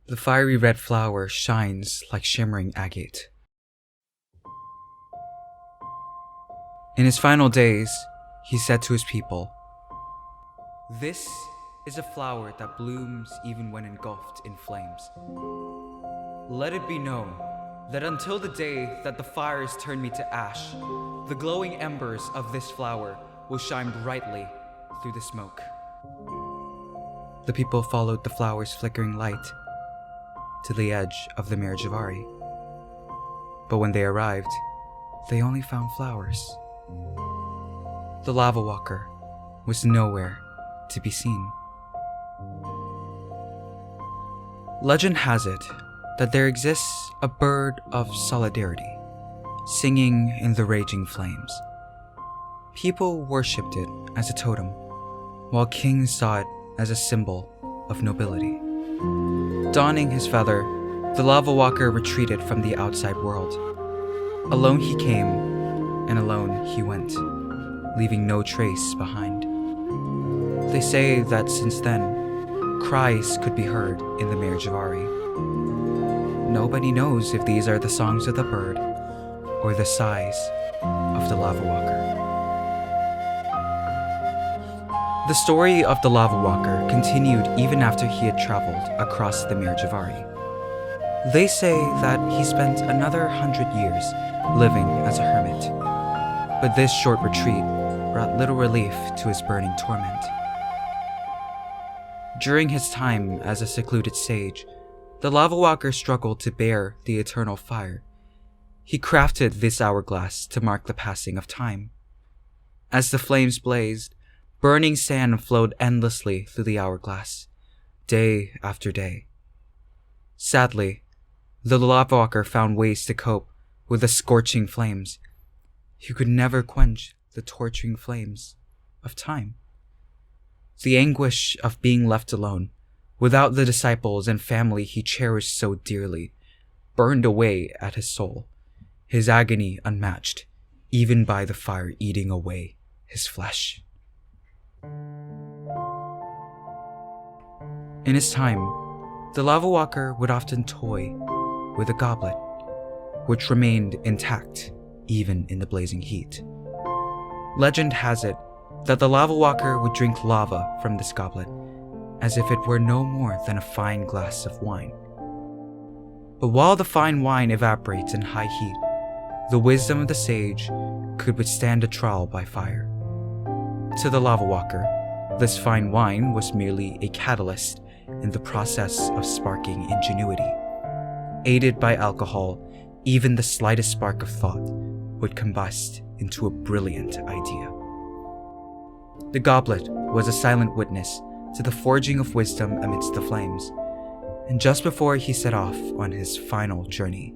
The fiery red flower shines like shimmering agate. In his final days, he said to his people, "This is a flower that blooms even when engulfed in flames. Let it be known that until the day that the fires turn me to ash, the glowing embers of this flower will shine brightly through the smoke." The people followed the flower's flickering light to the edge of the Mare Jivari. But when they arrived, they only found flowers. The Lavawalker was nowhere to be seen. Legend has it that there exists a bird of solidarity, singing in the raging flames. People worshipped it as a totem, while kings saw it as a symbol of nobility. Donning his feather, the Lavawalker retreated from the outside world. Alone he came, and alone he went, leaving no trace behind. They say that since then, cries could be heard in the Mare Jivari. Nobody knows if these are the songs of the bird or the sighs of the Lavawalker. The story of the Lavawalker continued even after he had traveled across the Mare Jivari. They say that he spent another 100 years living as a hermit, but this short retreat brought little relief to his burning torment. During his time as a secluded sage, the Lavawalker struggled to bear the eternal fire. He crafted this hourglass to mark the passing of time. As the flames blazed, burning sand flowed endlessly through the hourglass, day after day. Sadly, the Lavawalker found ways to cope with the scorching flames. He could never quench the torturing flames of time. The anguish of being left alone, without the disciples and family he cherished so dearly, burned away at his soul, his agony unmatched, even by the fire eating away his flesh. In his time, the Lavawalker would often toy with a goblet, which remained intact even in the blazing heat. Legend has it that the Lavawalker would drink lava from this goblet as if it were no more than a fine glass of wine. But while the fine wine evaporates in high heat, the wisdom of the sage could withstand a trial by fire. To the Lavawalker, this fine wine was merely a catalyst in the process of sparking ingenuity. Aided by alcohol, even the slightest spark of thought would combust into a brilliant idea. The goblet was a silent witness to the forging of wisdom amidst the flames, and just before he set off on his final journey,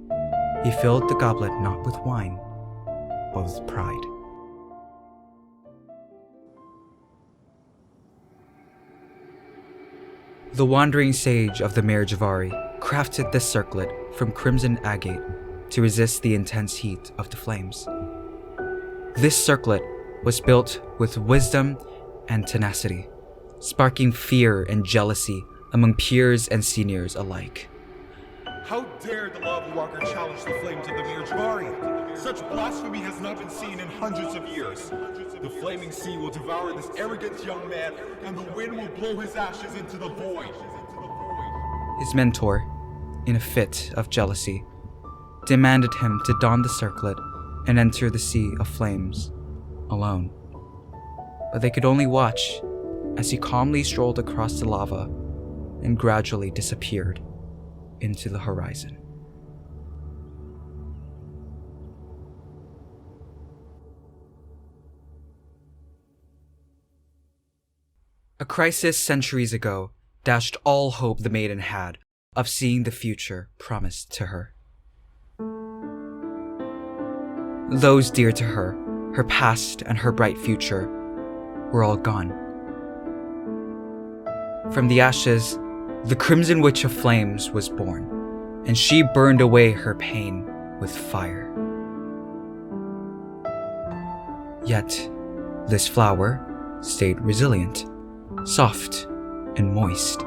he filled the goblet not with wine, but with pride. The wandering sage of the Mare Jivari crafted this circlet from crimson agate to resist the intense heat of the flames. This circlet was built with wisdom and tenacity, sparking fear and jealousy among peers and seniors alike. How dare the Lavawalker challenge the flames of the Mare Jivari? Such blasphemy has not been seen in hundreds of years. The flaming sea will devour this arrogant young man, and the wind will blow his ashes into the void. His mentor, in a fit of jealousy, demanded him to don the circlet and enter the sea of flames alone. But they could only watch as he calmly strolled across the lava and gradually disappeared into the horizon. A crisis centuries ago dashed all hope the maiden had of seeing the future promised to her. Those dear to her, her past and her bright future, were all gone. From the ashes, the Crimson Witch of Flames was born, and she burned away her pain with fire. Yet, this flower stayed resilient, soft and moist,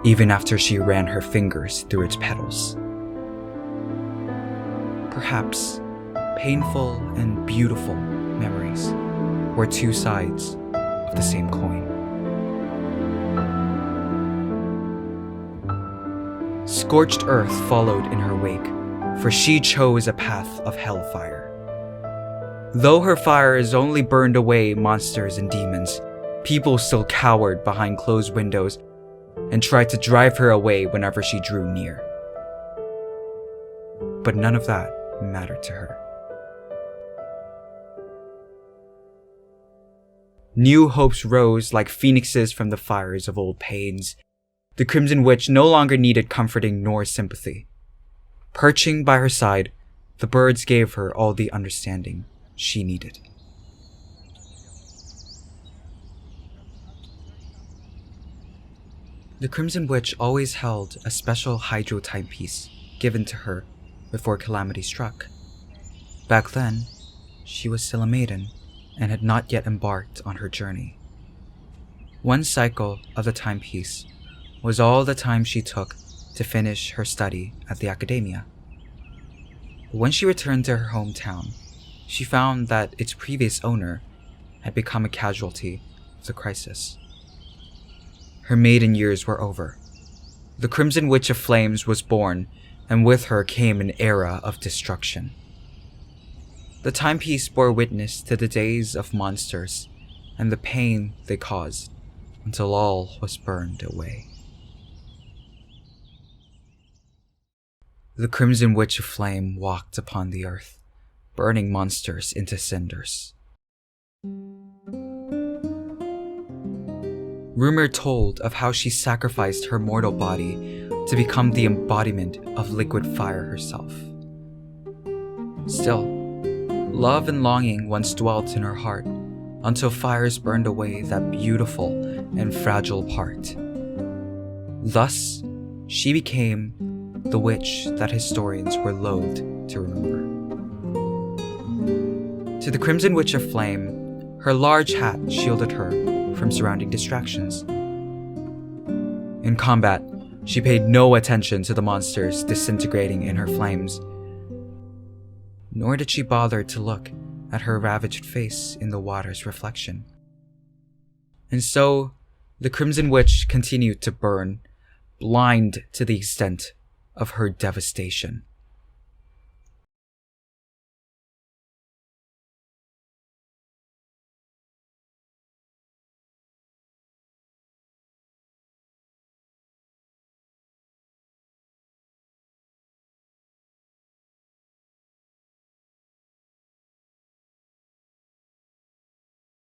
even after she ran her fingers through its petals. Perhaps painful and beautiful memories were two sides of the same coin. Scorched earth followed in her wake, for she chose a path of hellfire. Though her fires only burned away monsters and demons, people still cowered behind closed windows and tried to drive her away whenever she drew near. But none of that mattered to her. New hopes rose like phoenixes from the fires of old pains. The Crimson Witch no longer needed comforting nor sympathy. Perching by her side, the birds gave her all the understanding she needed. The Crimson Witch always held a special hydro timepiece given to her before calamity struck. Back then, she was still a maiden and had not yet embarked on her journey. One cycle of the timepiece was all the time she took to finish her study at the academia. But when she returned to her hometown, she found that its previous owner had become a casualty of the crisis. Her maiden years were over. The Crimson Witch of Flames was born, and with her came an era of destruction. The timepiece bore witness to the days of monsters and the pain they caused until all was burned away. The Crimson Witch of Flame walked upon the earth, burning monsters into cinders. Rumor told of how she sacrificed her mortal body to become the embodiment of liquid fire herself. Still, love and longing once dwelt in her heart until fires burned away that beautiful and fragile part. Thus, she became the witch that historians were loath to remember. To the Crimson Witch of Flame, her large hat shielded her from surrounding distractions. In combat, she paid no attention to the monsters disintegrating in her flames, nor did she bother to look at her ravaged face in the water's reflection. And so, the Crimson Witch continued to burn, blind to the extent of her devastation.